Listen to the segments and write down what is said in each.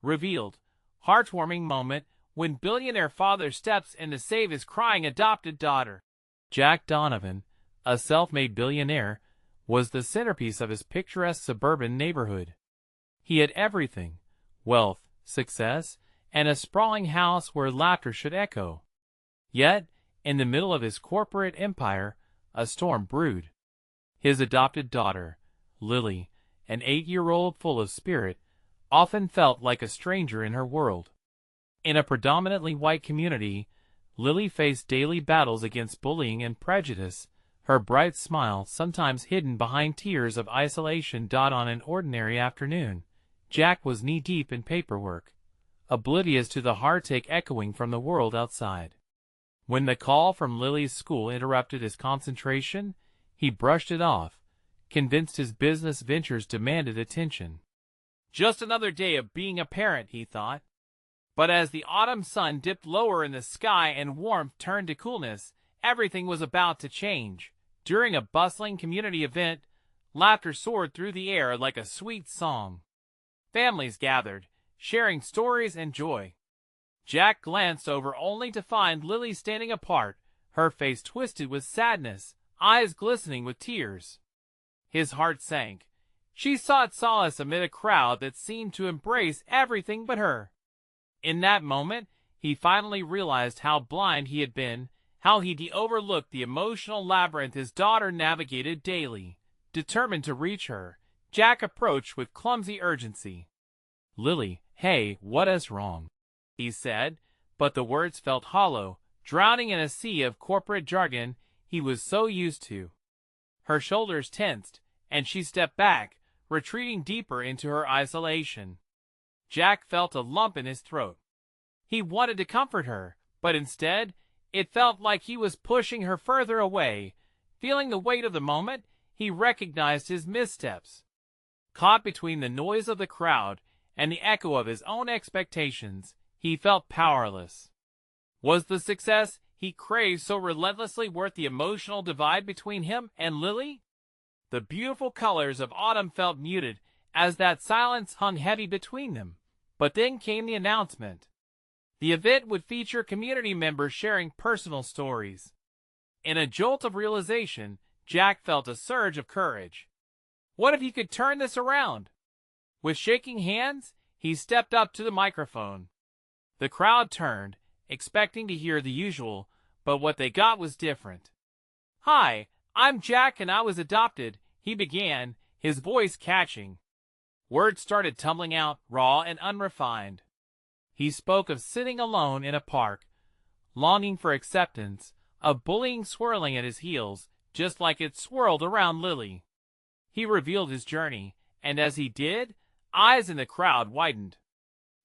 revealed. Heartwarming moment when billionaire father steps in to save his crying adopted daughter. Jack Donovan, a self-made billionaire, was the centerpiece of his picturesque suburban neighborhood. He had everything: wealth, success, and a sprawling house where laughter should echo. Yet, in the middle of his corporate empire, a storm brewed. His adopted daughter, Lily, an 8-year-old full of spirit, often felt like a stranger in her world. In a predominantly white community, Lily faced daily battles against bullying and prejudice, her bright smile sometimes hidden behind tears of isolation. On an ordinary afternoon, Jack was knee-deep in paperwork, oblivious to the heartache echoing from the world outside. When the call from Lily's school interrupted his concentration, he brushed it off, convinced his business ventures demanded attention. Just another day of being a parent, he thought. But as the autumn sun dipped lower in the sky and warmth turned to coolness, everything was about to change. During a bustling community event, laughter soared through the air like a sweet song. Families gathered, sharing stories and joy. Jack glanced over only to find Lily standing apart, her face twisted with sadness, eyes glistening with tears. His heart sank. She sought solace amid a crowd that seemed to embrace everything but her. In that moment, he finally realized how blind he had been, how he'd overlooked the emotional labyrinth his daughter navigated daily. Determined to reach her, Jack approached with clumsy urgency. "Lily, hey, what is wrong?" he said, but the words felt hollow, drowning in a sea of corporate jargon he was so used to. Her shoulders tensed, and she stepped back, retreating deeper into her isolation. Jack felt a lump in his throat. He wanted to comfort her, but instead, it felt like he was pushing her further away. Feeling the weight of the moment, he recognized his missteps. Caught between the noise of the crowd and the echo of his own expectations, he felt powerless. Was the success he craved so relentlessly worth the emotional divide between him and Lily? The beautiful colors of autumn felt muted as that silence hung heavy between them. But then came the announcement. The event would feature community members sharing personal stories. In a jolt of realization, Jack felt a surge of courage. What if he could turn this around? With shaking hands, he stepped up to the microphone. The crowd turned, expecting to hear the usual, but what they got was different. "Hi, I'm Jack and I was adopted," he began, his voice catching. Words started tumbling out, raw and unrefined. He spoke of sitting alone in a park, longing for acceptance, of bullying swirling at his heels, just like it swirled around Lily. He revealed his journey, and as he did, eyes in the crowd widened.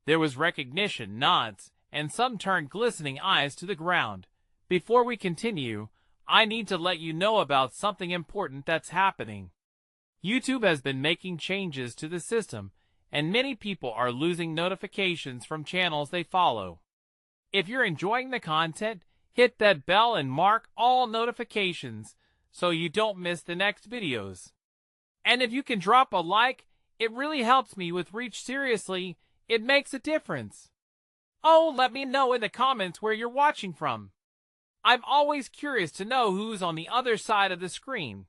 There was recognition, nods, and some turned glistening eyes to the ground. "Before we continue, I need to let you know about something important that's happening. YouTube has been making changes to the system, and many people are losing notifications from channels they follow. If you're enjoying the content, hit that bell and mark all notifications so you don't miss the next videos. And if you can drop a like, it really helps me with reach. Seriously, it makes a difference. Oh, let me know in the comments where you're watching from. I'm always curious to know who's on the other side of the screen.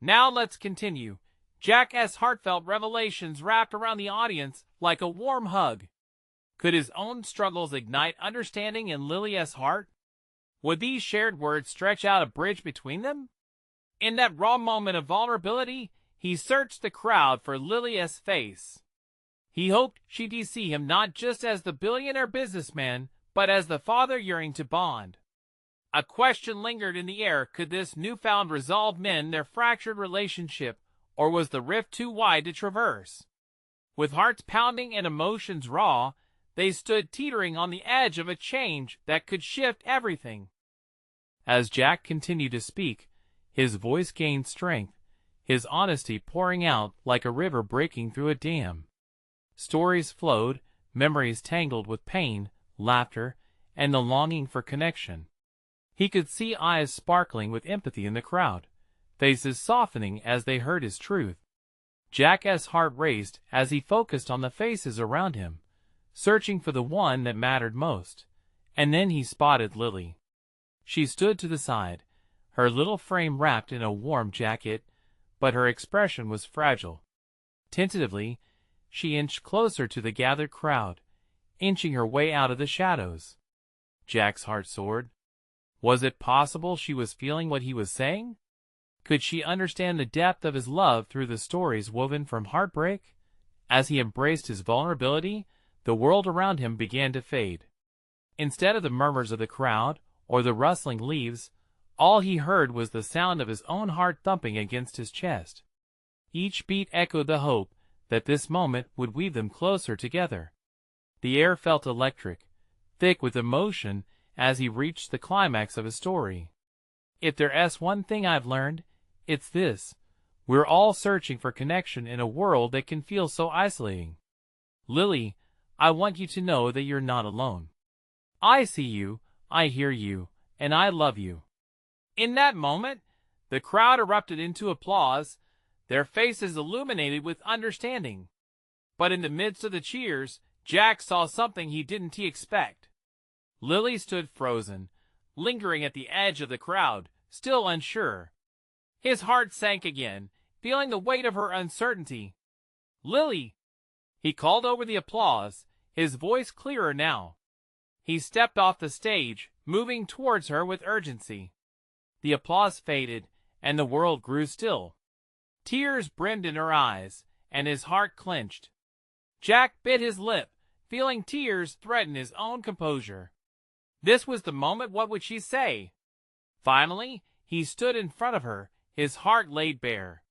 Now let's continue. Jack's heartfelt revelations wrapped around the audience like a warm hug. Could his own struggles ignite understanding in Lily's heart? Would these shared words stretch out a bridge between them? In that raw moment of vulnerability, he searched the crowd for Lily's face. He hoped she'd see him not just as the billionaire businessman, but as the father yearning to bond. A question lingered in the air: could this newfound resolve mend their fractured relationship, or was the rift too wide to traverse? With hearts pounding and emotions raw, they stood teetering on the edge of a change that could shift everything. As Jack continued to speak, his voice gained strength, his honesty pouring out like a river breaking through a dam. Stories flowed, memories tangled with pain, laughter, and the longing for connection. He could see eyes sparkling with empathy in the crowd, faces softening as they heard his truth. Jack's heart raced as he focused on the faces around him, searching for the one that mattered most. And then he spotted Lily. She stood to the side, her little frame wrapped in a warm jacket, but her expression was fragile. Tentatively, she inched closer to the gathered crowd, inching her way out of the shadows. Jack's heart soared. Was it possible she was feeling what he was saying? Could she understand the depth of his love through the stories woven from heartbreak? As he embraced his vulnerability, the world around him began to fade. Instead of the murmurs of the crowd or the rustling leaves, all he heard was the sound of his own heart thumping against his chest. Each beat echoed the hope that this moment would weave them closer together. The air felt electric, thick with emotion as he reached the climax of his story. If there's one thing I've learned, it's this. We're all searching for connection in a world that can feel so isolating. Lily, I want you to know that you're not alone. I see you, I hear you, and I love you. In that moment, the crowd erupted into applause, their faces illuminated with understanding. But in the midst of the cheers, Jack saw something he didn't expect. Lily stood frozen, lingering at the edge of the crowd, still unsure. His heart sank again, feeling the weight of her uncertainty. "Lily!" He called over the applause, his voice clearer now. He stepped off the stage, moving towards her with urgency. The applause faded, and the world grew still. Tears brimmed in her eyes, and his heart clenched. Jack bit his lip, feeling tears threaten his own composure. This was the moment. What would she say? Finally, he stood in front of her, his heart laid bare.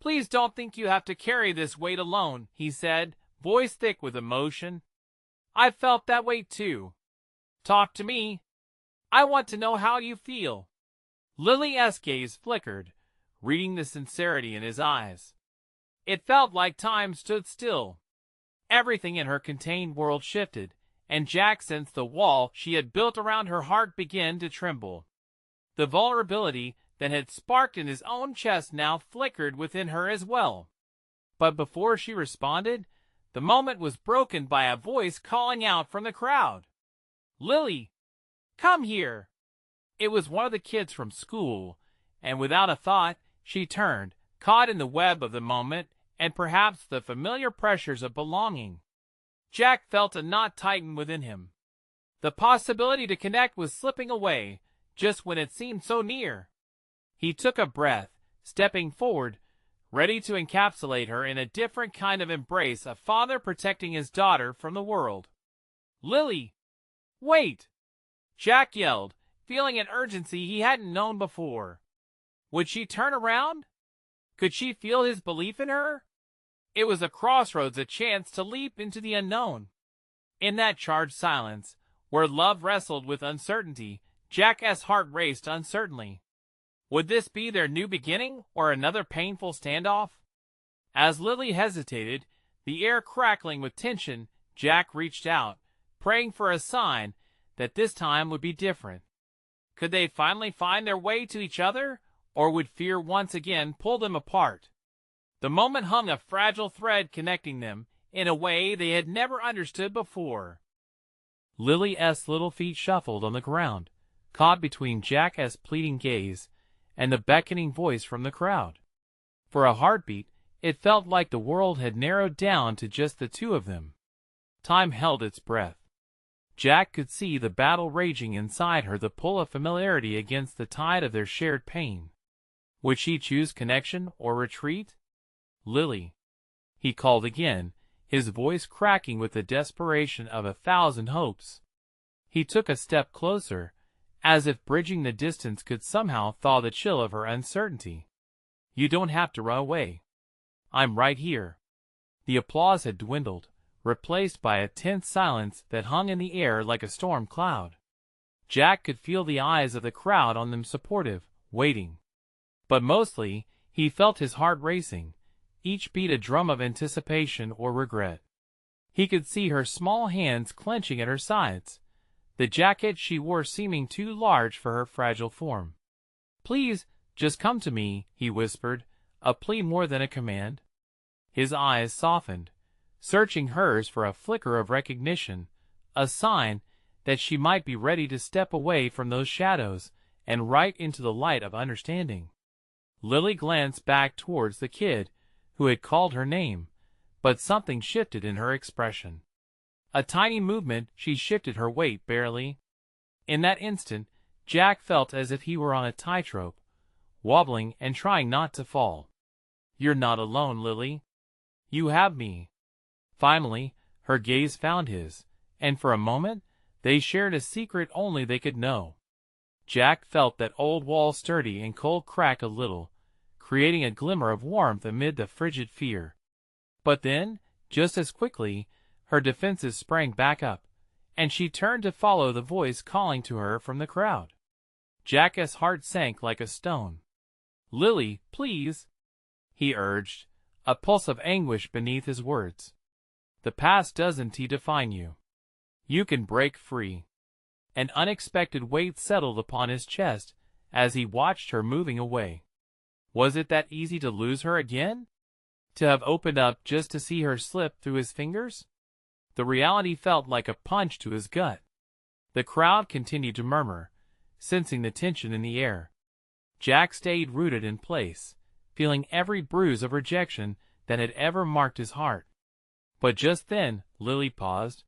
"Please don't think you have to carry this weight alone," he said, voice thick with emotion. "I felt that weight too. Talk to me. I want to know how you feel." Lily's gaze flickered, reading the sincerity in his eyes. It felt like time stood still. Everything in her contained world shifted, and Jack sensed the wall she had built around her heart begin to tremble. The vulnerability that had sparked in his own chest now flickered within her as well. But before she responded, the moment was broken by a voice calling out from the crowd. "Lily, come here!" It was one of the kids from school, and without a thought, she turned, caught in the web of the moment and perhaps the familiar pressures of belonging. Jack felt a knot tighten within him. The possibility to connect was slipping away, just when it seemed so near. He took a breath, stepping forward, ready to encapsulate her in a different kind of embrace, a father protecting his daughter from the world. "Lily! Wait!" Jack yelled, feeling an urgency he hadn't known before. Would she turn around? Could she feel his belief in her? It was a crossroads, a chance to leap into the unknown. In that charged silence, where love wrestled with uncertainty, Jack's heart raced uncertainly. Would this be their new beginning, or another painful standoff? As Lily hesitated, the air crackling with tension, Jack reached out, praying for a sign that this time would be different. Could they finally find their way to each other, or would fear once again pull them apart? The moment hung a fragile thread connecting them in a way they had never understood before. Lily's little feet shuffled on the ground, caught between Jack's pleading gaze and the beckoning voice from the crowd. For a heartbeat, it felt like the world had narrowed down to just the two of them. Time held its breath. Jack could see the battle raging inside her, the pull of familiarity against the tide of their shared pain. Would she choose connection or retreat? "Lily," he called again, his voice cracking with the desperation of 1,000 hopes. He took a step closer, as if bridging the distance could somehow thaw the chill of her uncertainty. "You don't have to run away. I'm right here." The applause had dwindled, replaced by a tense silence that hung in the air like a storm cloud. Jack could feel the eyes of the crowd on them, supportive, waiting. But mostly, he felt his heart racing, each beat a drum of anticipation or regret. He could see her small hands clenching at her sides, the jacket she wore seeming too large for her fragile form. "Please, just come to me," he whispered, a plea more than a command. His eyes softened, searching hers for a flicker of recognition, a sign that she might be ready to step away from those shadows and right into the light of understanding. Lily glanced back towards the kid who had called her name, but something shifted in her expression. A tiny movement, she shifted her weight barely. In that instant, Jack felt as if he were on a tightrope, wobbling and trying not to fall. "You're not alone, Lily. You have me." Finally, her gaze found his, and for a moment, they shared a secret only they could know. Jack felt that old wall sturdy and cold crack a little, creating a glimmer of warmth amid the frigid fear. But then, just as quickly, her defenses sprang back up, and she turned to follow the voice calling to her from the crowd. Jack's heart sank like a stone. "Lily, please," he urged, a pulse of anguish beneath his words. "The past doesn't define you. You can break free." An unexpected weight settled upon his chest as he watched her moving away. Was it that easy to lose her again? To have opened up just to see her slip through his fingers? The reality felt like a punch to his gut. The crowd continued to murmur, sensing the tension in the air. Jack stayed rooted in place, feeling every bruise of rejection that had ever marked his heart. But just then, Lily paused.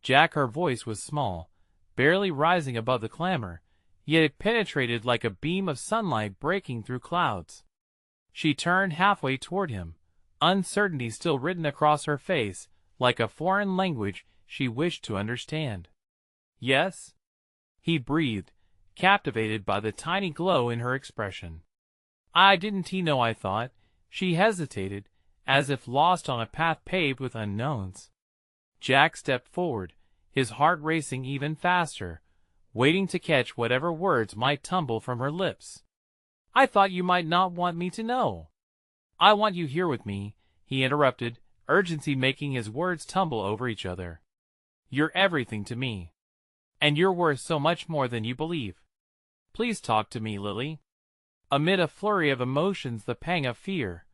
Jack, her voice was small, barely rising above the clamor, yet it penetrated like a beam of sunlight breaking through clouds. She turned halfway toward him, uncertainty still written across her face, like a foreign language she wished to understand. "Yes?" he breathed, captivated by the tiny glow in her expression. "I didn't know, I thought." She hesitated, as if lost on a path paved with unknowns. Jack stepped forward, his heart racing even faster, waiting to catch whatever words might tumble from her lips. "I thought you might not want me to know." "I want you here with me," he interrupted, urgency making his words tumble over each other. "You're everything to me. And you're worth so much more than you believe. Please talk to me, Lily." Amid a flurry of emotions, the pang of fear,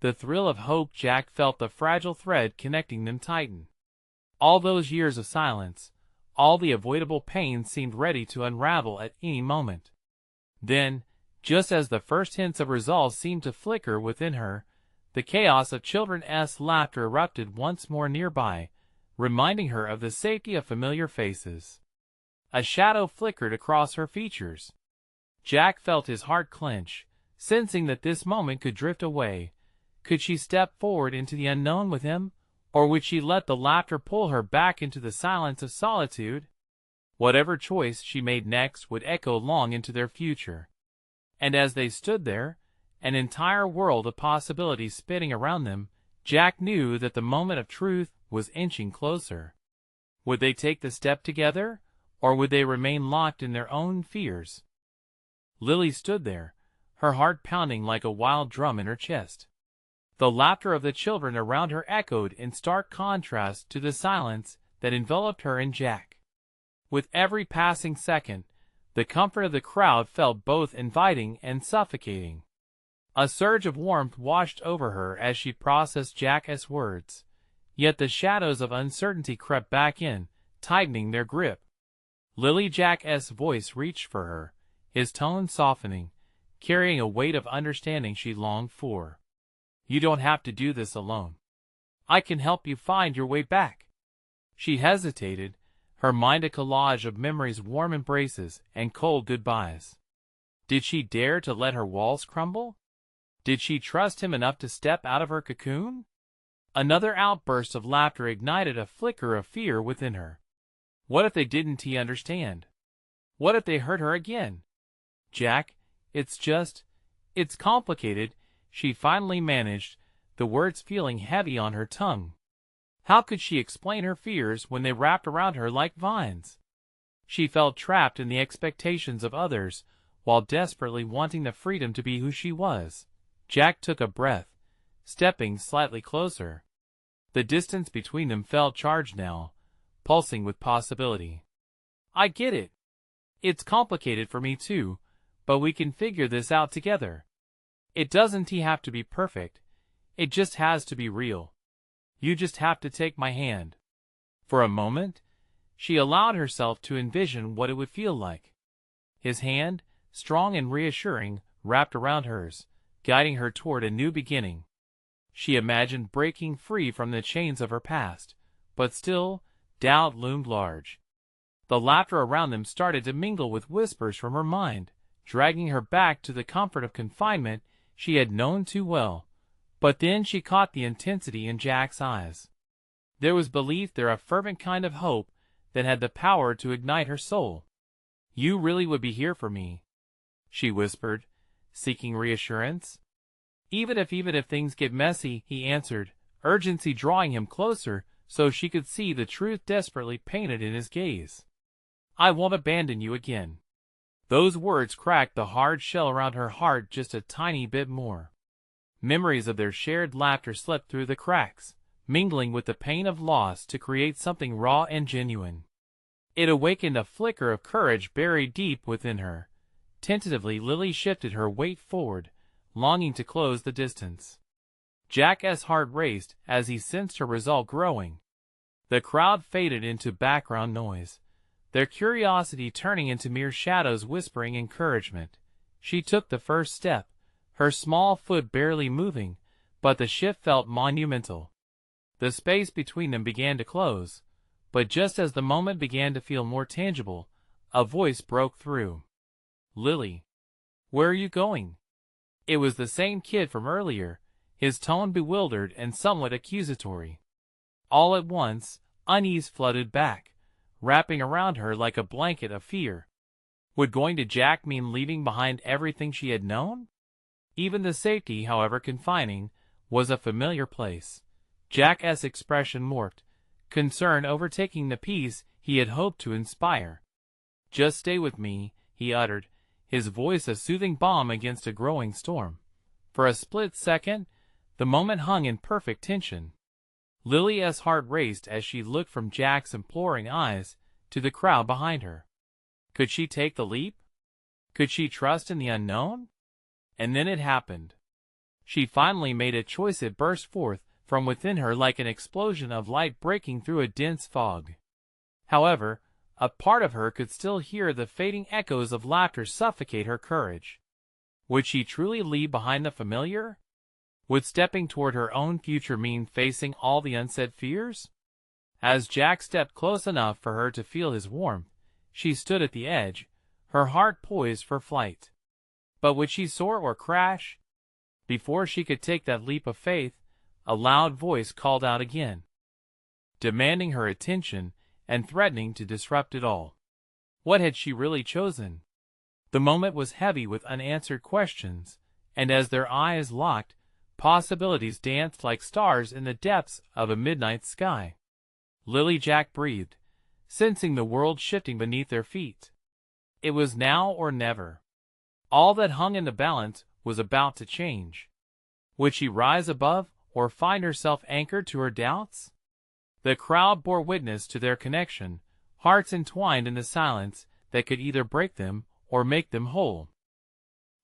the thrill of hope, Jack felt the fragile thread connecting them tighten. All those years of silence, all the avoidable pain seemed ready to unravel at any moment. Then, just as the first hints of resolve seemed to flicker within her, the chaos of children's laughter erupted once more nearby, reminding her of the safety of familiar faces. A shadow flickered across her features. Jack felt his heart clench, sensing that this moment could drift away. Could she step forward into the unknown with him, or would she let the laughter pull her back into the silence of solitude? Whatever choice she made next would echo long into their future. And as they stood there, an entire world of possibilities spinning around them, Jack knew that the moment of truth was inching closer. Would they take the step together, or would they remain locked in their own fears? Lily stood there, her heart pounding like a wild drum in her chest. The laughter of the children around her echoed in stark contrast to the silence that enveloped her and Jack. With every passing second, the comfort of the crowd felt both inviting and suffocating. A surge of warmth washed over her as she processed Jack's words, yet the shadows of uncertainty crept back in, tightening their grip. Lily, Jack's voice reached for her, his tone softening, carrying a weight of understanding she longed for. "You don't have to do this alone. I can help you find your way back." She hesitated, her mind a collage of memories, warm embraces, and cold goodbyes. Did she dare to let her walls crumble? Did she trust him enough to step out of her cocoon? Another outburst of laughter ignited a flicker of fear within her. What if they didn't understand? What if they hurt her again? "Jack, it's complicated," she finally managed, the words feeling heavy on her tongue. How could she explain her fears when they wrapped around her like vines? She felt trapped in the expectations of others, while desperately wanting the freedom to be who she was. Jack took a breath, stepping slightly closer. The distance between them felt charged now, pulsing with possibility. "I get it. It's complicated for me too, but we can figure this out together. It doesn't have to be perfect. It just has to be real." You just have to take my hand." For a moment, she allowed herself to envision what it would feel like. His hand, strong and reassuring, wrapped around hers, guiding her toward a new beginning. She imagined breaking free from the chains of her past, but still, doubt loomed large. The laughter around them started to mingle with whispers from her mind, dragging her back to the comfort of confinement she had known too well. But then she caught the intensity in Jack's eyes. There was belief there, a fervent kind of hope that had the power to ignite her soul. "You really would be here for me," she whispered, seeking reassurance. Even if things get messy," he answered, urgency drawing him closer so she could see the truth desperately painted in his gaze. "I won't abandon you again." Those words cracked the hard shell around her heart just a tiny bit more. Memories of their shared laughter slipped through the cracks, mingling with the pain of loss to create something raw and genuine. It awakened a flicker of courage buried deep within her. Tentatively, Lily shifted her weight forward, longing to close the distance. Jack's heart raced as he sensed her resolve growing. The crowd faded into background noise, their curiosity turning into mere shadows whispering encouragement. She took the first step, her small foot barely moving, but the shift felt monumental. The space between them began to close, but just as the moment began to feel more tangible, a voice broke through. "Lily, where are you going?" It was the same kid from earlier, his tone bewildered and somewhat accusatory. All at once, unease flooded back, wrapping around her like a blanket of fear. Would going to Jack mean leaving behind everything she had known? Even the safety, however confining, was a familiar place. Jack's expression morphed, concern overtaking the peace he had hoped to inspire. "Just stay with me," he uttered, his voice a soothing balm against a growing storm. For a split second, the moment hung in perfect tension. Lily's heart raced as she looked from Jack's imploring eyes to the crowd behind her. Could she take the leap? Could she trust in the unknown? And then it happened. She finally made a choice. It burst forth from within her like an explosion of light breaking through a dense fog. However, a part of her could still hear the fading echoes of laughter suffocate her courage. Would she truly leave behind the familiar? Would stepping toward her own future mean facing all the unsaid fears? As Jack stepped close enough for her to feel his warmth, she stood at the edge, her heart poised for flight. But would she soar or crash? Before she could take that leap of faith, a loud voice called out again, demanding her attention and threatening to disrupt it all. What had she really chosen? The moment was heavy with unanswered questions, and as their eyes locked, possibilities danced like stars in the depths of a midnight sky. Lily Jack breathed, sensing the world shifting beneath their feet. It was now or never. All that hung in the balance was about to change. Would she rise above or find herself anchored to her doubts? The crowd bore witness to their connection, hearts entwined in the silence that could either break them or make them whole.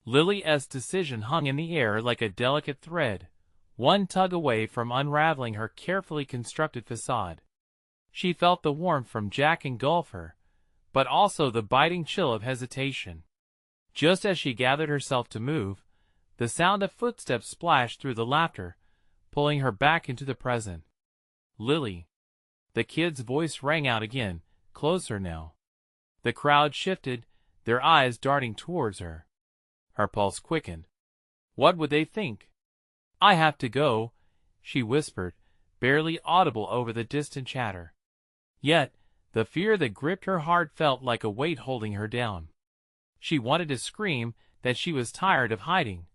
Lily's decision hung in the air like a delicate thread, one tug away from unraveling her carefully constructed facade. She felt the warmth from Jack engulf her, but also the biting chill of hesitation. Just as she gathered herself to move, the sound of footsteps splashed through the laughter, pulling her back into the present. "Lily." The kid's voice rang out again, closer now. The crowd shifted, their eyes darting towards her. Her pulse quickened. What would they think? "I have to go," she whispered, barely audible over the distant chatter. Yet, the fear that gripped her heart felt like a weight holding her down. She wanted to scream that she was tired of hiding,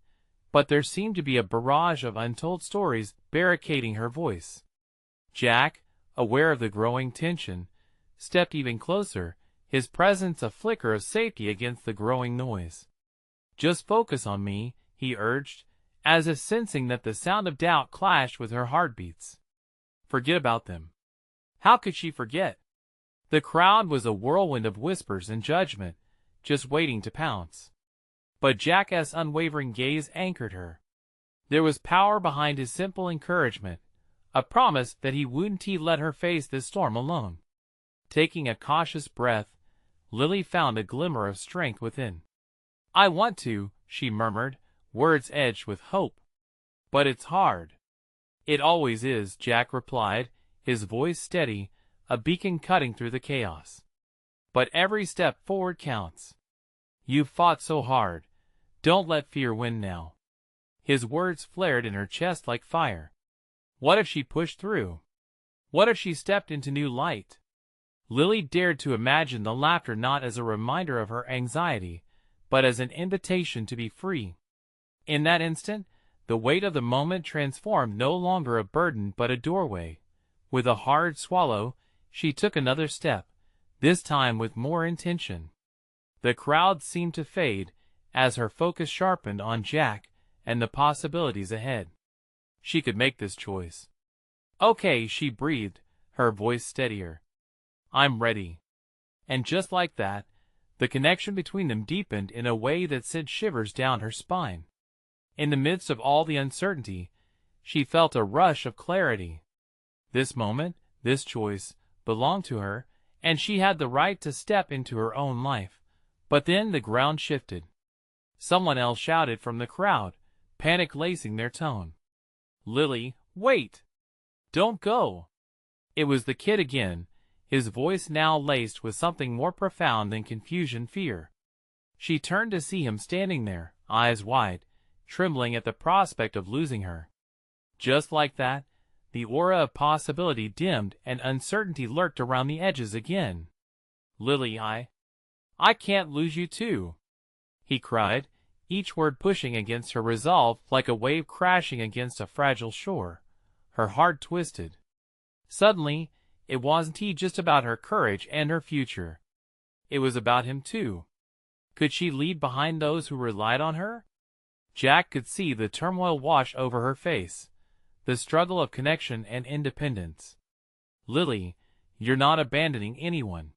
but there seemed to be a barrage of untold stories barricading her voice. Jack, aware of the growing tension, stepped even closer, his presence a flicker of safety against the growing noise. "Just focus on me," he urged, as if sensing that the sound of doubt clashed with her heartbeats. Forget about them. How could she forget? The crowd was a whirlwind of whispers and judgment, just waiting to pounce. But Jack's unwavering gaze anchored her. There was power behind his simple encouragement, a promise that he wouldn't let her face this storm alone. Taking a cautious breath, Lily found a glimmer of strength within. "I want to," she murmured, words edged with hope. "But it's hard." "It always is," Jack replied, his voice steady, a beacon cutting through the chaos. "But every step forward counts. You've fought so hard. Don't let fear win now." His words flared in her chest like fire. What if she pushed through? What if she stepped into new light? Lily dared to imagine the laughter not as a reminder of her anxiety, but as an invitation to be free. In that instant, the weight of the moment transformed no longer a burden but a doorway. With a hard swallow, she took another step, this time with more intention. The crowd seemed to fade, as her focus sharpened on Jack and the possibilities ahead. She could make this choice. "Okay," she breathed, her voice steadier. "I'm ready." And just like that, the connection between them deepened in a way that sent shivers down her spine. In the midst of all the uncertainty, she felt a rush of clarity. This moment, this choice, belonged to her, and she had the right to step into her own life. But then the ground shifted. Someone else shouted from the crowd, panic lacing their tone. "Lily, wait! Don't go!" It was the kid again, his voice now laced with something more profound than confusion, fear. She turned to see him standing there, eyes wide, trembling at the prospect of losing her. Just like that, the aura of possibility dimmed and uncertainty lurked around the edges again. "Lily, I can't lose you too," he cried, each word pushing against her resolve like a wave crashing against a fragile shore. Her heart twisted. Suddenly, it wasn't just about her courage and her future. It was about him too. Could she leave behind those who relied on her? Jack could see the turmoil wash over her face, the struggle of connection and independence. "Lily, you're not abandoning anyone.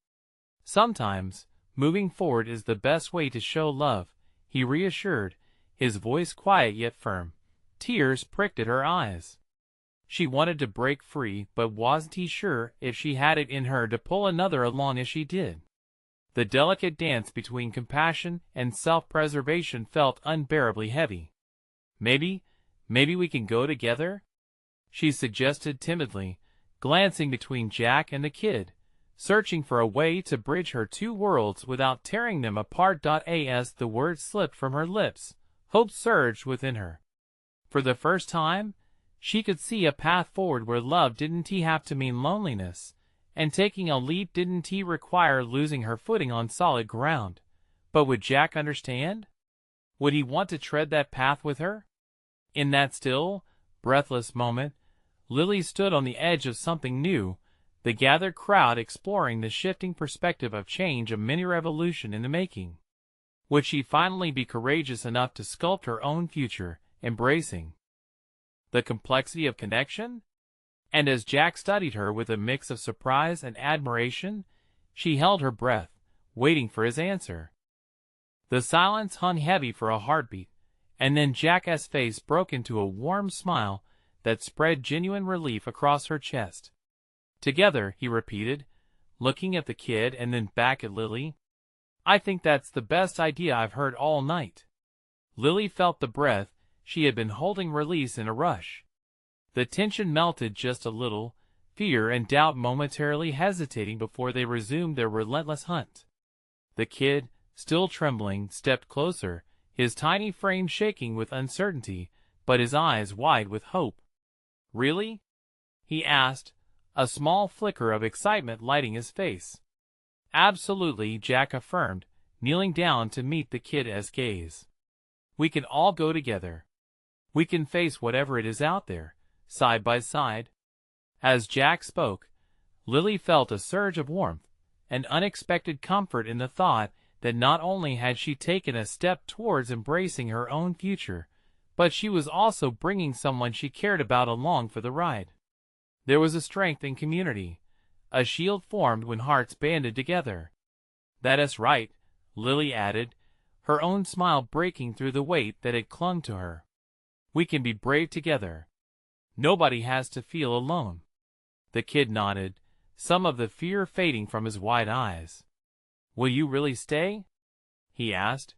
Sometimes, moving forward is the best way to show love," he reassured, his voice quiet yet firm. Tears pricked at her eyes. She wanted to break free, but wasn't sure if she had it in her to pull another along as she did. The delicate dance between compassion and self-preservation felt unbearably heavy. Maybe we can go together?" she suggested timidly, glancing between Jack and the kid, searching for a way to bridge her two worlds without tearing them apart. As the words slipped from her lips, hope surged within her. For the first time, she could see a path forward where love didn't have to mean loneliness, and taking a leap didn't require losing her footing on solid ground. But would Jack understand? Would he want to tread that path with her? In that still, breathless moment, Lily stood on the edge of something new, the gathered crowd exploring the shifting perspective of change, a mini-revolution in the making. Would she finally be courageous enough to sculpt her own future, embracing the complexity of connection? And as Jack studied her with a mix of surprise and admiration, she held her breath, waiting for his answer. The silence hung heavy for a heartbeat, and then Jack's face broke into a warm smile that spread genuine relief across her chest. "Together," he repeated, looking at the kid and then back at Lily. "I think that's the best idea I've heard all night." Lily felt the breath she had been holding release in a rush. The tension melted just a little, fear and doubt momentarily hesitating before they resumed their relentless hunt. The kid, still trembling, stepped closer, his tiny frame shaking with uncertainty, but his eyes wide with hope. "Really?" he asked, a small flicker of excitement lighting his face. "Absolutely," Jack affirmed, kneeling down to meet the kid's gaze. "We can all go together. We can face whatever it is out there, side by side." As Jack spoke, Lily felt a surge of warmth, an unexpected comfort in the thought that not only had she taken a step towards embracing her own future, but she was also bringing someone she cared about along for the ride. There was a strength in community, a shield formed when hearts banded together. "That is right," Lily added, her own smile breaking through the weight that had clung to her. "We can be brave together." Nobody has to feel alone. The kid nodded, some of the fear fading from his wide eyes. Will you really stay? He asked.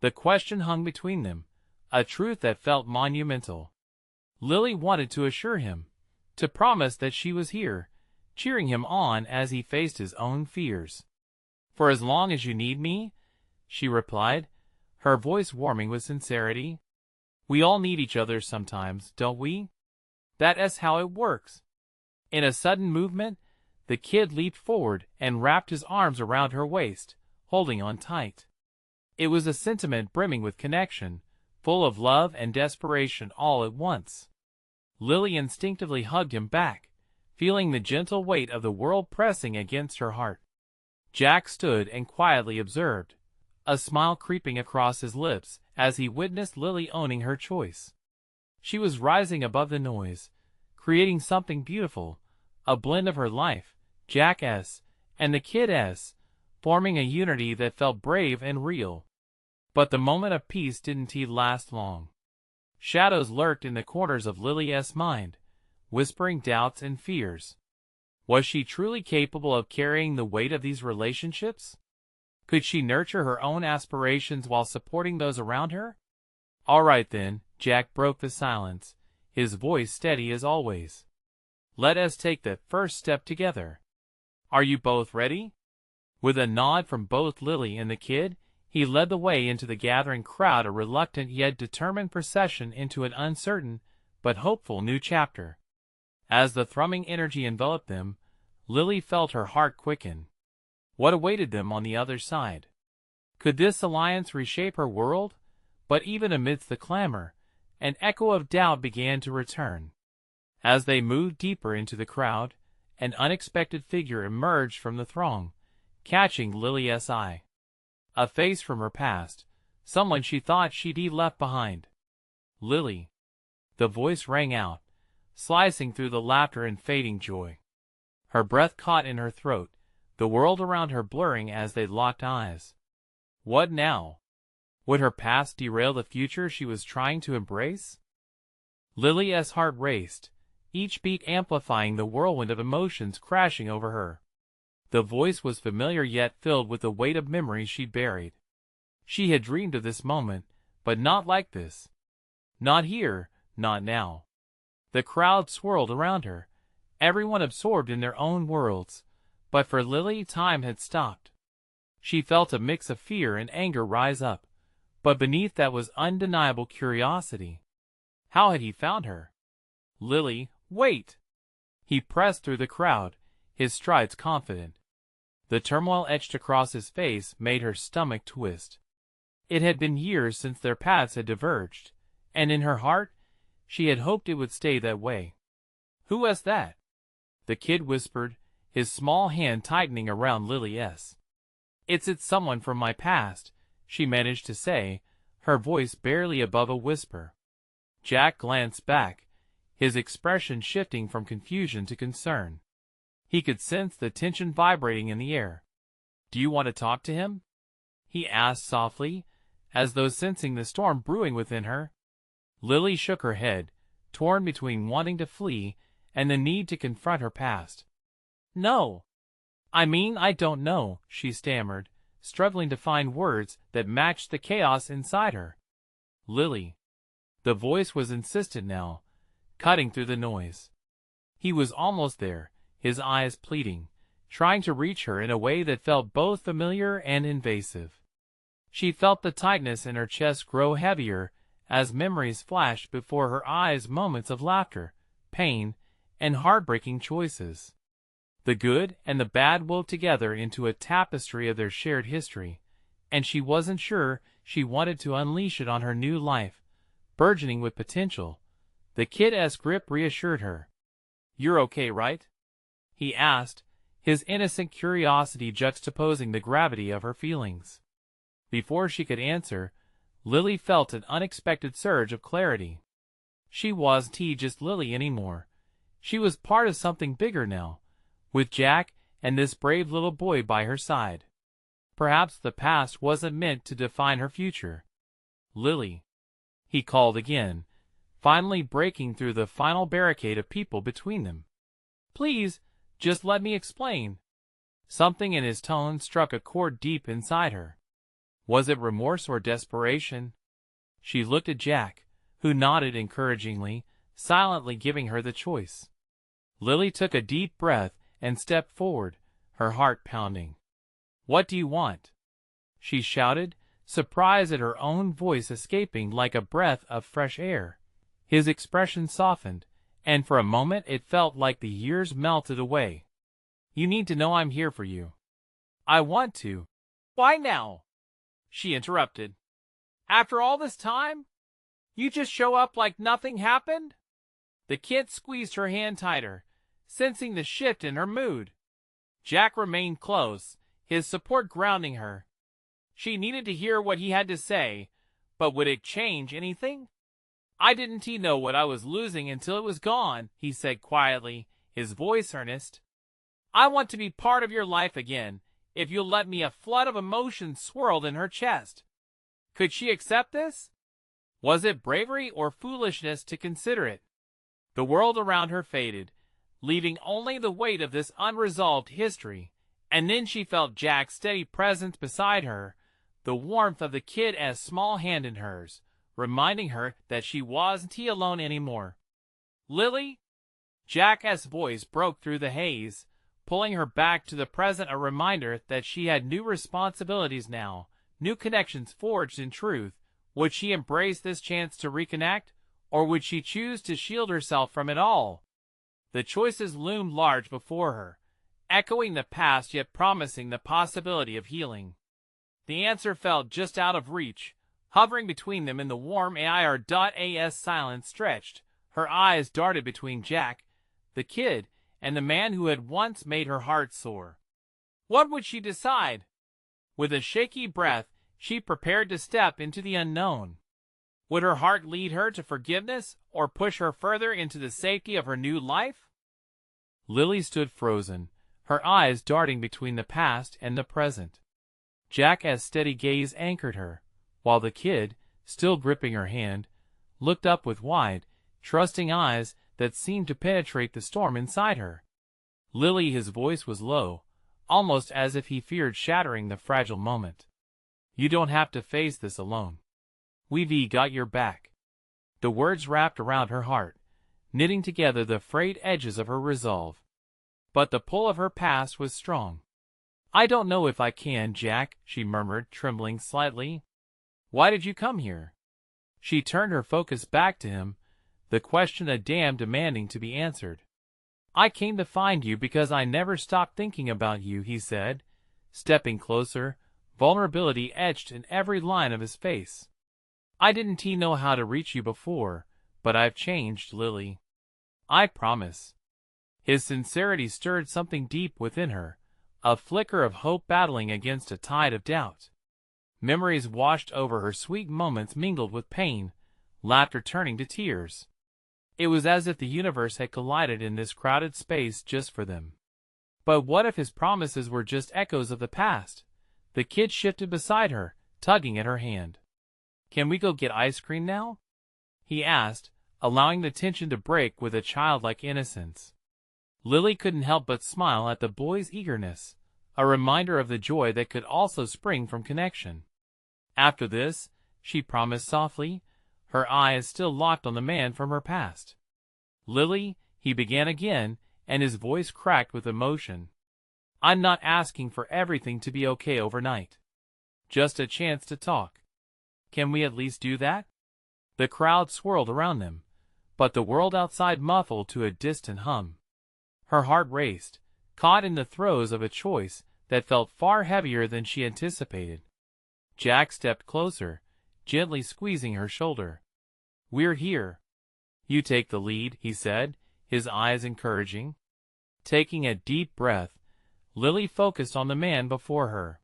The question hung between them, a truth that felt monumental. Lily wanted to assure him, to promise that she was here, cheering him on as he faced his own fears. For as long as you need me, she replied, her voice warming with sincerity. We all need each other sometimes, don't we? That's how it works. In a sudden movement, the kid leaped forward and wrapped his arms around her waist, holding on tight. It was a sentiment brimming with connection, full of love and desperation all at once. Lily instinctively hugged him back, feeling the gentle weight of the world pressing against her heart. Jack stood and quietly observed, a smile creeping across his lips as he witnessed Lily owning her choice. She was rising above the noise, creating something beautiful, a blend of her life, Jack's, and the kid's, forming a unity that felt brave and real. But the moment of peace didn't last long. Shadows lurked in the corners of Lily's mind, whispering doubts and fears. Was she truly capable of carrying the weight of these relationships? Could she nurture her own aspirations while supporting those around her? All right then, Jack broke the silence, his voice steady as always. Let us take the first step together. Are you both ready? With a nod from both Lily and the kid, he led the way into the gathering crowd, a reluctant yet determined procession into an uncertain but hopeful new chapter. As the thrumming energy enveloped them, Lily felt her heart quicken. What awaited them on the other side? Could this alliance reshape her world? But even amidst the clamor, an echo of doubt began to return. As they moved deeper into the crowd, an unexpected figure emerged from the throng, catching Lily's eye. A face from her past, someone she thought she'd left behind. Lily. The voice rang out, slicing through the laughter and fading joy. Her breath caught in her throat, the world around her blurring as they locked eyes. What now? Would her past derail the future she was trying to embrace? Lily's heart raced, each beat amplifying the whirlwind of emotions crashing over her. The voice was familiar yet filled with the weight of memories she'd buried. She had dreamed of this moment, but not like this. Not here, not now. The crowd swirled around her, everyone absorbed in their own worlds, but for Lily time had stopped. She felt a mix of fear and anger rise up, but beneath that was undeniable curiosity. How had he found her? Lily, wait! He pressed through the crowd, his strides confident. The turmoil etched across his face made her stomach twist. It had been years since their paths had diverged, and in her heart, she had hoped it would stay that way. Who was that? The kid whispered, his small hand tightening around Lily's. It's someone from my past, she managed to say, her voice barely above a whisper. Jack glanced back, his expression shifting from confusion to concern. He could sense the tension vibrating in the air. Do you want to talk to him? He asked softly, as though sensing the storm brewing within her. Lily shook her head, torn between wanting to flee and the need to confront her past. No. I don't know, she stammered, struggling to find words that matched the chaos inside her. Lily. The voice was insistent now, cutting through the noise. He was almost there, his eyes pleading, trying to reach her in a way that felt both familiar and invasive. She felt the tightness in her chest grow heavier as memories flashed before her eyes, moments of laughter, pain, and heartbreaking choices. The good and the bad wove together into a tapestry of their shared history, and she wasn't sure she wanted to unleash it on her new life, burgeoning with potential. The kid's grip reassured her. You're okay, right? He asked, his innocent curiosity juxtaposing the gravity of her feelings. Before she could answer, Lily felt an unexpected surge of clarity. She wasn't just Lily anymore. She was part of something bigger now, with Jack and this brave little boy by her side. Perhaps the past wasn't meant to define her future. Lily. He called again, finally breaking through the final barricade of people between them. "Please, just let me explain." Something in his tone struck a chord deep inside her. Was it remorse or desperation? She looked at Jack, who nodded encouragingly, silently giving her the choice. Lily took a deep breath and stepped forward, her heart pounding. "What do you want?" she shouted, surprised at her own voice escaping like a breath of fresh air. His expression softened, and for a moment it felt like the years melted away. "You need to know I'm here for you." "I want to." "Why now?" she interrupted. "After all this time? You just show up like nothing happened?" The kid squeezed her hand tighter, sensing the shift in her mood. Jack remained close, his support grounding her. She needed to hear what he had to say, but would it change anything? "I didn't know what I was losing until it was gone," he said quietly, his voice earnest. "I want to be part of your life again, if you'll let me." A flood of emotion swirled in her chest. Could she accept this? Was it bravery or foolishness to consider it? The world around her faded, leaving only the weight of this unresolved history, and then she felt Jack's steady presence beside her, the warmth of the kid's small hand in hers, reminding her that she wasn't alone anymore. "Lily?" Jack's voice broke through the haze, pulling her back to the present, a reminder that she had new responsibilities now, new connections forged in truth. Would she embrace this chance to reconnect, or would she choose to shield herself from it all? The choices loomed large before her, echoing the past yet promising the possibility of healing. The answer felt just out of reach, hovering between them in the warm air. Silence stretched. Her eyes darted between Jack, the kid, and the man who had once made her heart soar. What would she decide? With a shaky breath, she prepared to step into the unknown. Would her heart lead her to forgiveness or push her further into the safety of her new life? Lily stood frozen, her eyes darting between the past and the present. Jack's steady gaze anchored her, while the kid, still gripping her hand, looked up with wide, trusting eyes that seemed to penetrate the storm inside her. "Lily," his voice was low, almost as if he feared shattering the fragile moment. "You don't have to face this alone. We've got your back." The words wrapped around her heart, knitting together the frayed edges of her resolve. But the pull of her past was strong. "I don't know if I can, Jack," she murmured, trembling slightly. "Why did you come here?" She turned her focus back to him, the question a dam demanding to be answered. "I came to find you because I never stopped thinking about you," he said, stepping closer, vulnerability etched in every line of his face. "I didn't know how to reach you before, but I've changed, Lily. I promise." His sincerity stirred something deep within her, a flicker of hope battling against a tide of doubt. Memories washed over her, sweet moments mingled with pain, laughter turning to tears. It was as if the universe had collided in this crowded space just for them. But what if his promises were just echoes of the past? The kid shifted beside her, tugging at her hand. "Can we go get ice cream now?" he asked, allowing the tension to break with a childlike innocence. Lily couldn't help but smile at the boy's eagerness, a reminder of the joy that could also spring from connection. "After this," she promised softly, her eyes still locked on the man from her past. "Lily," he began again, and his voice cracked with emotion. "I'm not asking for everything to be okay overnight. Just a chance to talk. Can we at least do that?" The crowd swirled around them, but the world outside muffled to a distant hum. Her heart raced, caught in the throes of a choice that felt far heavier than she anticipated. Jack stepped closer, gently squeezing her shoulder. "We're here. You take the lead," he said, his eyes encouraging. Taking a deep breath, Lily focused on the man before her.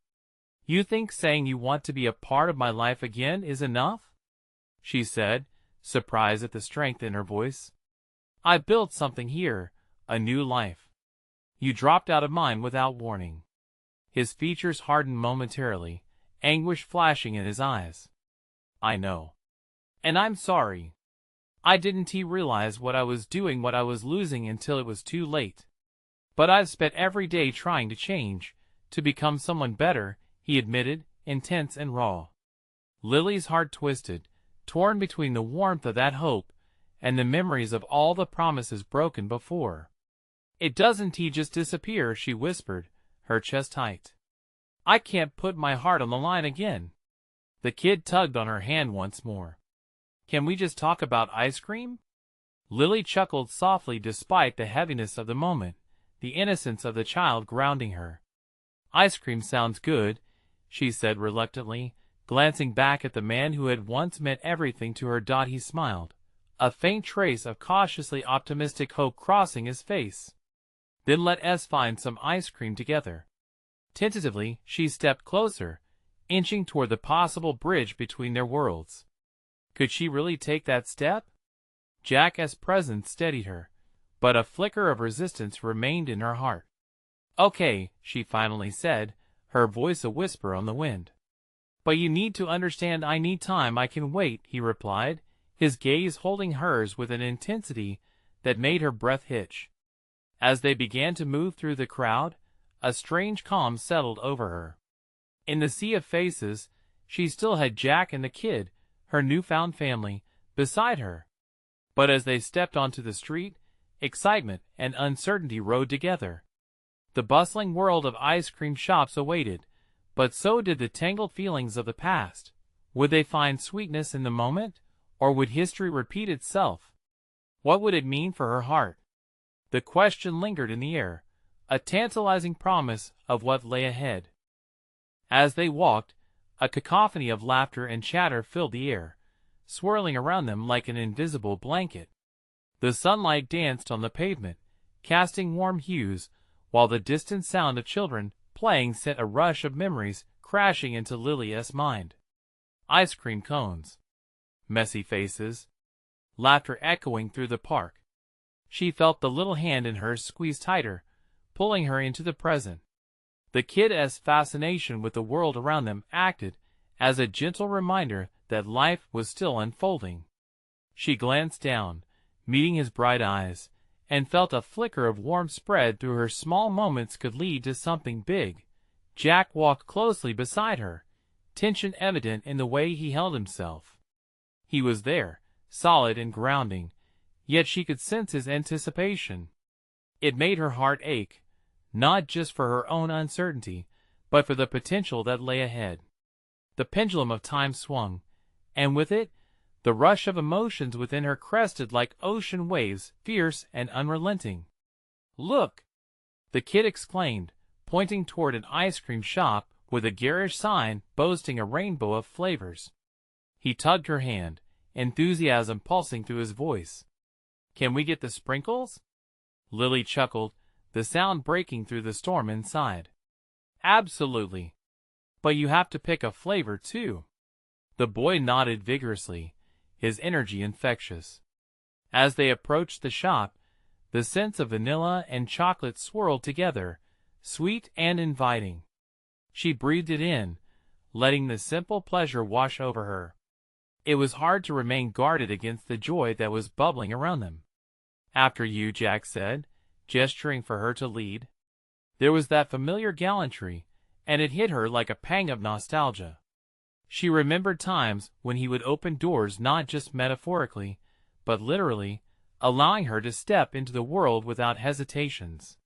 "You think saying you want to be a part of my life again is enough?" she said, surprised at the strength in her voice. "I built something here, a new life. You dropped out of mine without warning." His features hardened momentarily, anguish flashing in his eyes. "I know. And I'm sorry. I didn't realize what I was doing, what I was losing until it was too late. But I've spent every day trying to change, to become someone better, he admitted, intense and raw. Lily's heart twisted, torn between the warmth of that hope and the memories of all the promises broken before. It doesn't just disappear, she whispered, her chest tight. I can't put my heart on the line again. The kid tugged on her hand once more. Can we just talk about ice cream? Lily chuckled softly despite the heaviness of the moment, the innocence of the child grounding her. Ice cream sounds good, she said reluctantly, glancing back at the man who had once meant everything to her. He smiled, a faint trace of cautiously optimistic hope crossing his face. Then let us find some ice cream together. Tentatively, she stepped closer, inching toward the possible bridge between their worlds. Could she really take that step? Jack's presence steadied her, but a flicker of resistance remained in her heart. Okay, she finally said, her voice a whisper on the wind. But you need to understand, I need time. I can wait, he replied, his gaze holding hers with an intensity that made her breath hitch. As they began to move through the crowd, a strange calm settled over her. In the sea of faces, she still had Jack and the kid, her newfound family, beside her. But as they stepped onto the street, excitement and uncertainty rode together. The bustling world of ice cream shops awaited, but so did the tangled feelings of the past. Would they find sweetness in the moment, or would history repeat itself? What would it mean for her heart? The question lingered in the air, a tantalizing promise of what lay ahead. As they walked, a cacophony of laughter and chatter filled the air, swirling around them like an invisible blanket. The sunlight danced on the pavement, casting warm hues, while the distant sound of children playing sent a rush of memories crashing into Lily's mind. Ice cream cones, messy faces, laughter echoing through the park. She felt the little hand in hers squeeze tighter, pulling her into the present. The kid's fascination with the world around them acted as a gentle reminder that life was still unfolding. She glanced down, meeting his bright eyes, and felt a flicker of warmth spread through her. Small moments could lead to something big. Jack walked closely beside her, tension evident in the way he held himself. He was there, solid and grounding, yet she could sense his anticipation. It made her heart ache, not just for her own uncertainty, but for the potential that lay ahead. The pendulum of time swung, and with it, the rush of emotions within her crested like ocean waves, fierce and unrelenting. Look! The kid exclaimed, pointing toward an ice cream shop with a garish sign boasting a rainbow of flavors. He tugged her hand, enthusiasm pulsing through his voice. Can we get the sprinkles? Lily chuckled, the sound breaking through the storm inside. Absolutely. But you have to pick a flavor too. The boy nodded vigorously, his energy infectious. As they approached the shop, the scents of vanilla and chocolate swirled together, sweet and inviting. She breathed it in, letting the simple pleasure wash over her. It was hard to remain guarded against the joy that was bubbling around them. After you, Jack said, gesturing for her to lead. There was that familiar gallantry, and it hit her like a pang of nostalgia. She remembered times when he would open doors not just metaphorically, but literally, allowing her to step into the world without hesitations.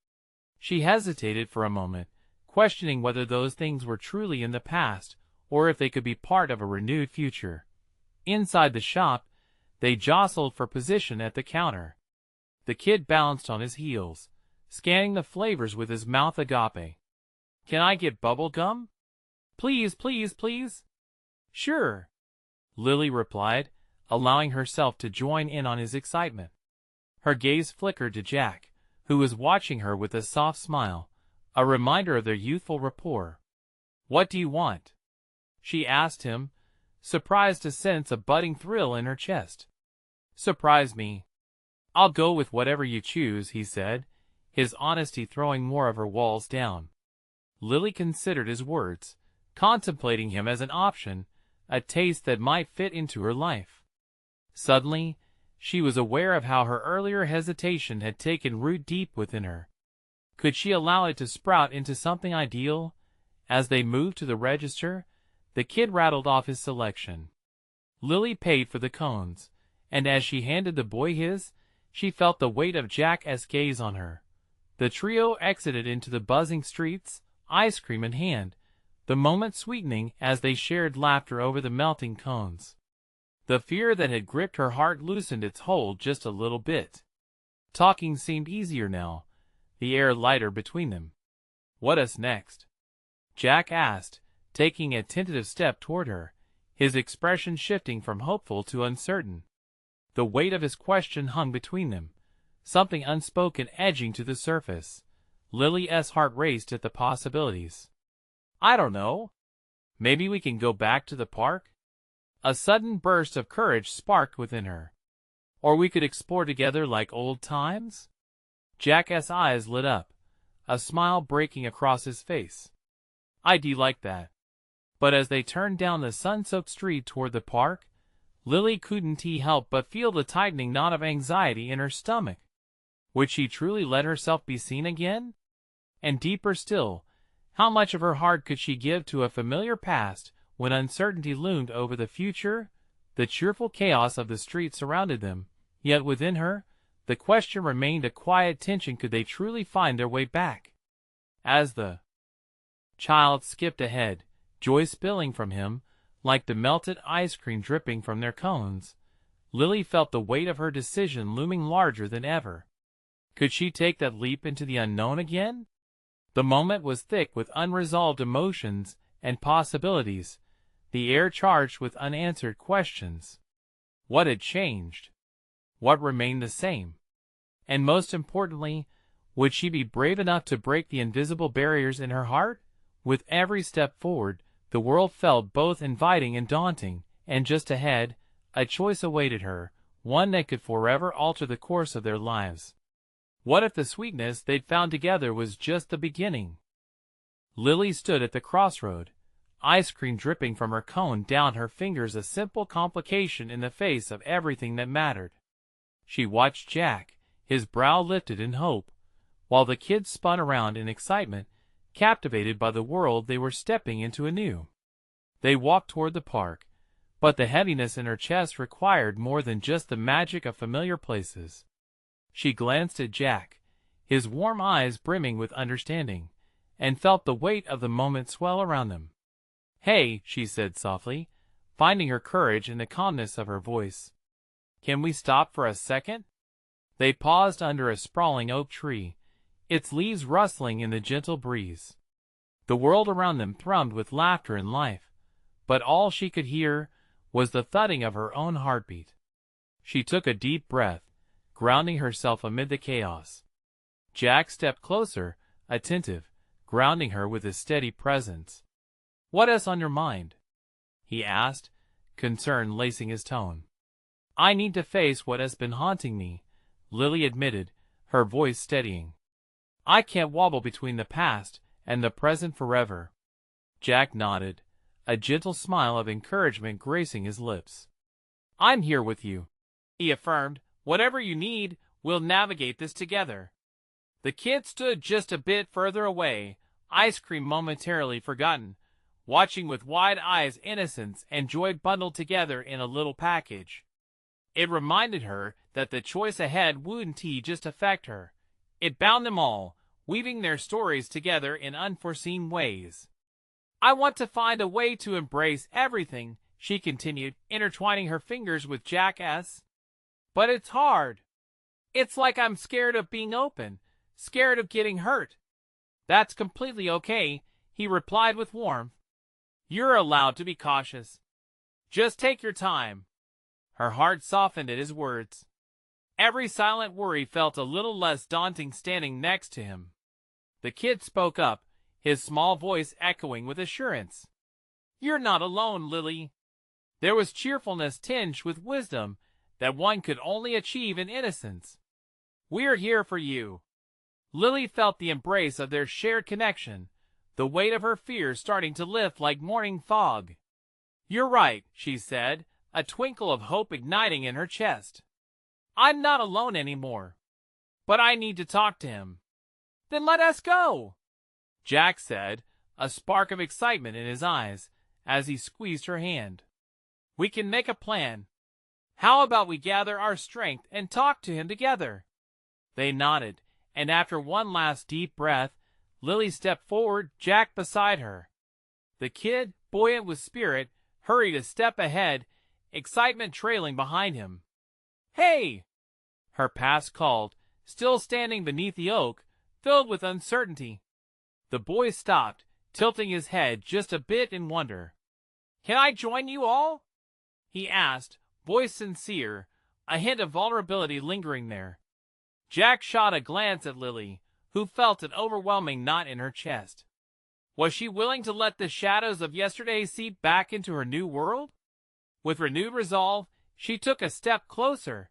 She hesitated for a moment, questioning whether those things were truly in the past, or if they could be part of a renewed future. Inside the shop, they jostled for position at the counter. The kid bounced on his heels, scanning the flavors with his mouth agape. Can I get bubble gum? Please, please, please. Sure, Lily replied, allowing herself to join in on his excitement. Her gaze flickered to Jack, who was watching her with a soft smile, a reminder of their youthful rapport. What do you want? She asked him, surprised to sense a budding thrill in her chest. Surprise me. I'll go with whatever you choose, he said, his honesty throwing more of her walls down. Lily considered his words, contemplating him as an option, a taste that might fit into her life. Suddenly, she was aware of how her earlier hesitation had taken root deep within her. Could she allow it to sprout into something ideal? As they moved to the register, the kid rattled off his selection. Lily paid for the cones, and as she handed the boy his, she felt the weight of Jack's gaze on her. The trio exited into the buzzing streets, ice cream in hand, the moment sweetening as they shared laughter over the melting cones. The fear that had gripped her heart loosened its hold just a little bit. Talking seemed easier now, the air lighter between them. "What's next?" Jack asked, taking a tentative step toward her, his expression shifting from hopeful to uncertain. The weight of his question hung between them, something unspoken edging to the surface. Lily's heart raced at the possibilities. "I don't know. Maybe we can go back to the park?" A sudden burst of courage sparked within her. "Or we could explore together like old times?" Jack's eyes lit up, a smile breaking across his face. "I'd like that." But as they turned down the sun-soaked street toward the park, Lily couldn't help but feel the tightening knot of anxiety in her stomach. Would she truly let herself be seen again? And deeper still, how much of her heart could she give to a familiar past when uncertainty loomed over the future? The cheerful chaos of the street surrounded them, yet within her, the question remained a quiet tension: could they truly find their way back? As the child skipped ahead, joy spilling from him, like the melted ice cream dripping from their cones, Lily felt the weight of her decision looming larger than ever. Could she take that leap into the unknown again? The moment was thick with unresolved emotions and possibilities, the air charged with unanswered questions. What had changed? What remained the same? And most importantly, would she be brave enough to break the invisible barriers in her heart? With every step forward, the world felt both inviting and daunting, and just ahead, a choice awaited her, one that could forever alter the course of their lives. What if the sweetness they'd found together was just the beginning? Lily stood at the crossroad, ice cream dripping from her cone down her fingers, a simple complication in the face of everything that mattered. She watched Jack, his brow lifted in hope, while the kids spun around in excitement, captivated by the world they were stepping into anew. They walked toward the park, but the heaviness in her chest required more than just the magic of familiar places. She glanced at Jack, his warm eyes brimming with understanding, and felt the weight of the moment swell around them. "Hey," she said softly, finding her courage in the calmness of her voice. "Can we stop for a second?" They paused under a sprawling oak tree, its leaves rustling in the gentle breeze. The world around them thrummed with laughter and life, but all she could hear was the thudding of her own heartbeat. She took a deep breath, grounding herself amid the chaos. Jack stepped closer, attentive, grounding her with his steady presence. "What on your mind?" he asked, concern lacing his tone. "I need to face what has been haunting me," Lily admitted, her voice steadying. "I can't wobble between the past and the present forever." Jack nodded, a gentle smile of encouragement gracing his lips. "I'm here with you," he affirmed. "Whatever you need, we'll navigate this together." The kid stood just a bit further away, ice cream momentarily forgotten, watching with wide eyes, innocence and joy bundled together in a little package. It reminded her that the choice ahead wouldn't just affect her. It bound them all, weaving their stories together in unforeseen ways. "I want to find a way to embrace everything," she continued, intertwining her fingers with Jack's. "But it's hard. It's like I'm scared of being open, scared of getting hurt." "That's completely okay," he replied with warmth. "You're allowed to be cautious. Just take your time." Her heart softened at his words. Every silent worry felt a little less daunting standing next to him. The kid spoke up, his small voice echoing with assurance. "You're not alone, Lily." There was cheerfulness tinged with wisdom that one could only achieve in innocence. "We're here for you." Lily felt the embrace of their shared connection, the weight of her fears starting to lift like morning fog. "You're right," she said, a twinkle of hope igniting in her chest. I'm not alone anymore. But I need to talk to him. Then let us go, Jack said, a spark of excitement in his eyes as he squeezed her hand. We can make a plan. How about we gather our strength and talk to him together? They nodded, and after one last deep breath, Lily stepped forward, Jack beside her. The kid, buoyant with spirit, hurried a step ahead, excitement trailing behind him. Hey! Her past called, still standing beneath the oak, filled with uncertainty. The boy stopped, tilting his head just a bit in wonder. Can I join you all? He asked, voice sincere, a hint of vulnerability lingering there. Jack shot a glance at Lily, who felt an overwhelming knot in her chest. Was she willing to let the shadows of yesterday seep back into her new world? With renewed resolve, she took a step closer.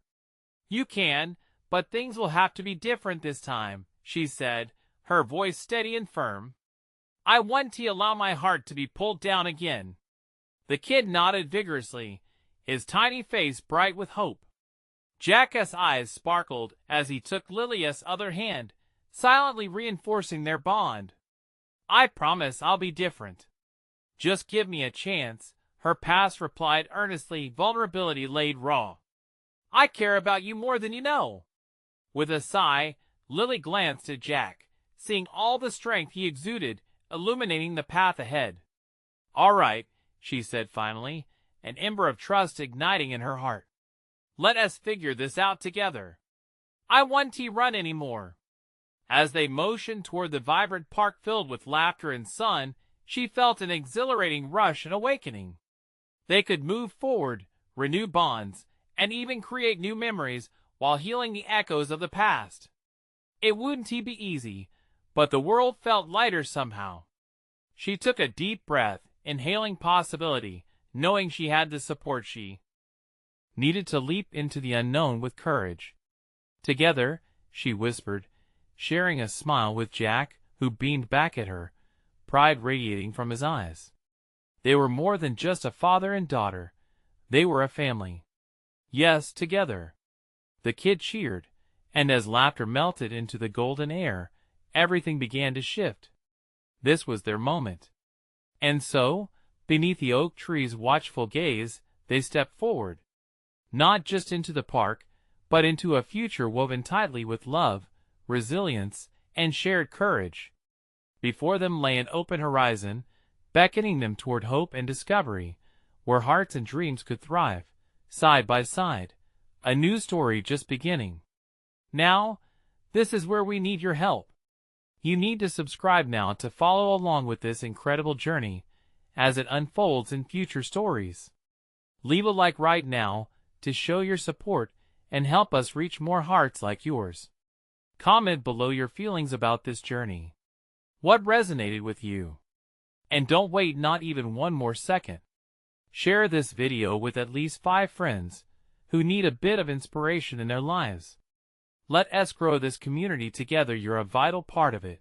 You can, but things will have to be different this time, she said, her voice steady and firm. I want to allow my heart to be pulled down again. The kid nodded vigorously, his tiny face bright with hope. Jack's eyes sparkled as he took Lilia's other hand, silently reinforcing their bond. I promise I'll be different. Just give me a chance, her past replied earnestly, vulnerability laid raw. I care about you more than you know. With a sigh, Lily glanced at Jack, seeing all the strength he exuded, illuminating the path ahead. All right, she said finally, an ember of trust igniting in her heart. Let us figure this out together. I won't run anymore. As they motioned toward the vibrant park filled with laughter and sun, she felt an exhilarating rush and awakening. They could move forward, renew bonds, and even create new memories while healing the echoes of the past. It wouldn't be easy, but the world felt lighter somehow. She took a deep breath, inhaling possibility, knowing she had the support she needed to leap into the unknown with courage. Together, she whispered, sharing a smile with Jack, who beamed back at her, pride radiating from his eyes. They were more than just a father and daughter. They were a family. Yes, together. The kid cheered, and as laughter melted into the golden air, everything began to shift. This was their moment. And so, beneath the oak tree's watchful gaze, they stepped forward. Not just into the park, but into a future woven tightly with love, resilience, and shared courage. Before them lay an open horizon, beckoning them toward hope and discovery, where hearts and dreams could thrive, side by side, a new story just beginning. Now, this is where we need your help. You need to subscribe now to follow along with this incredible journey as it unfolds in future stories. Leave a like right now to show your support and help us reach more hearts like yours. Comment below your feelings about this journey. What resonated with you? And don't wait not even one more second. Share this video with at least 5 friends who need a bit of inspiration in their lives. Let us grow this community together. You're a vital part of it.